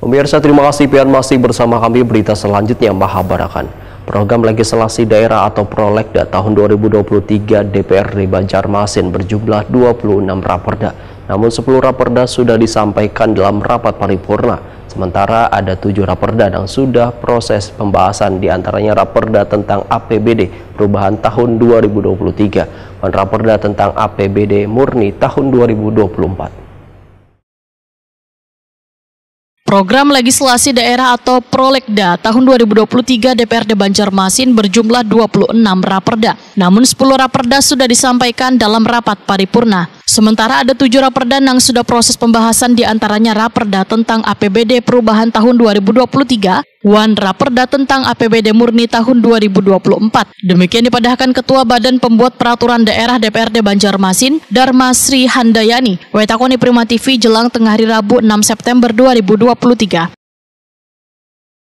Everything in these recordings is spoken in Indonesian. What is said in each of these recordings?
Pemirsa, terima kasih pian masih bersama kami. Berita selanjutnya Mahabarakan. Program legislasi daerah atau Prolegda tahun 2023 DPRD Banjarmasin berjumlah 26 raperda. Namun 10 raperda sudah disampaikan dalam rapat paripurna. Sementara ada 7 raperda yang sudah proses pembahasan, diantaranya raperda tentang APBD perubahan tahun 2023 dan raperda tentang APBD murni tahun 2024. Program legislasi daerah atau Prolegda tahun 2023 DPRD Banjarmasin berjumlah 26 raperda. Namun 10 raperda sudah disampaikan dalam rapat paripurna. Sementara ada 7 raperda yang sudah proses pembahasan, diantaranya raperda tentang APBD perubahan tahun 2023, raperda tentang APBD murni tahun 2024. Demikian dipadahkan Ketua Badan Pembuat Peraturan Daerah DPRD Banjarmasin, Dharma Sri Handayani, Wetakoni Prima TV jelang tengah hari Rabu 6 September 2023.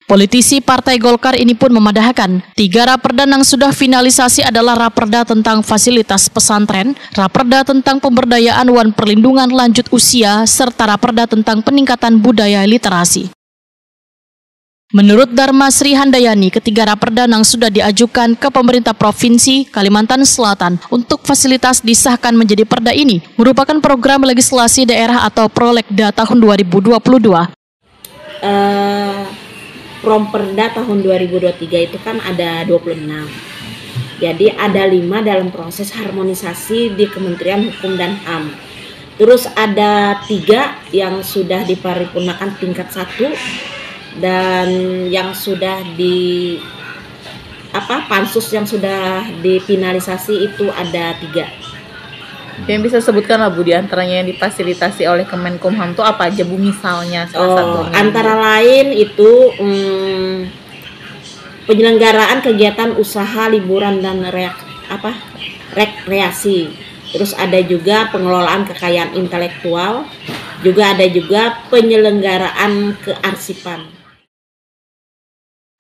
Politisi Partai Golkar ini pun memadahkan 3 raperda yang sudah finalisasi adalah raperda tentang fasilitas pesantren, raperda tentang pemberdayaan wan perlindungan lanjut usia, serta raperda tentang peningkatan budaya literasi. Menurut Dharma Sri Handayani, ketiga raperda yang sudah diajukan ke pemerintah Provinsi Kalimantan Selatan untuk fasilitas disahkan menjadi perda ini merupakan program legislasi daerah atau Prolegda tahun 2022. Promperda tahun 2023 itu kan ada 26. Jadi ada 5 dalam proses harmonisasi di Kementerian Hukum dan HAM. Terus ada 3 yang sudah diparipurnakan tingkat 1 dan yang sudah pansus yang sudah difinalisasi itu ada 3. Yang bisa sebutkan lah Bu, di antaranya yang difasilitasi oleh Kemenkumham itu apa aja Bu, misalnya salah satunya? Antara lain itu penyelenggaraan kegiatan usaha liburan dan rekreasi. Terus ada juga pengelolaan kekayaan intelektual, juga ada juga penyelenggaraan kearsipan.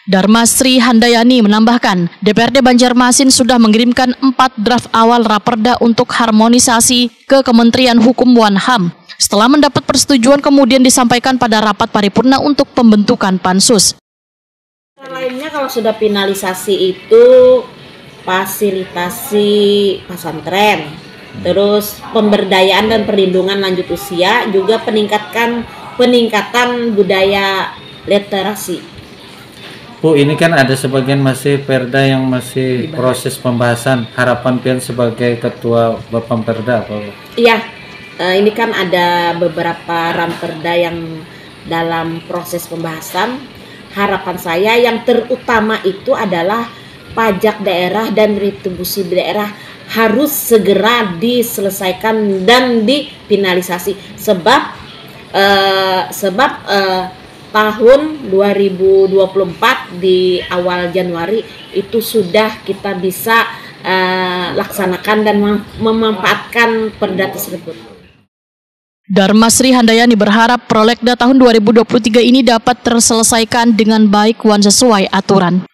Dharma Sri Handayani menambahkan, DPRD Banjarmasin sudah mengirimkan 4 draft awal raperda untuk harmonisasi ke Kementerian Hukum dan HAM. Setelah mendapat persetujuan kemudian disampaikan pada rapat paripurna untuk pembentukan pansus. Lainnya kalau sudah finalisasi itu fasilitasi pesantren, terus pemberdayaan dan perlindungan lanjut usia, juga peningkatan budaya literasi. Bu, ini kan ada sebagian masih perda yang masih proses pembahasan. Harapan pian sebagai ketua Bapemperda apa? Iya, ini kan ada beberapa ramperda yang dalam proses pembahasan. Harapan saya yang terutama itu adalah pajak daerah dan retribusi daerah harus segera diselesaikan dan difinalisasi. Sebab tahun 2024 di awal Januari itu sudah kita bisa laksanakan dan memanfaatkan perda tersebut. Dharma Sri Handayani berharap Prolegda tahun 2023 ini dapat terselesaikan dengan baik dan sesuai aturan.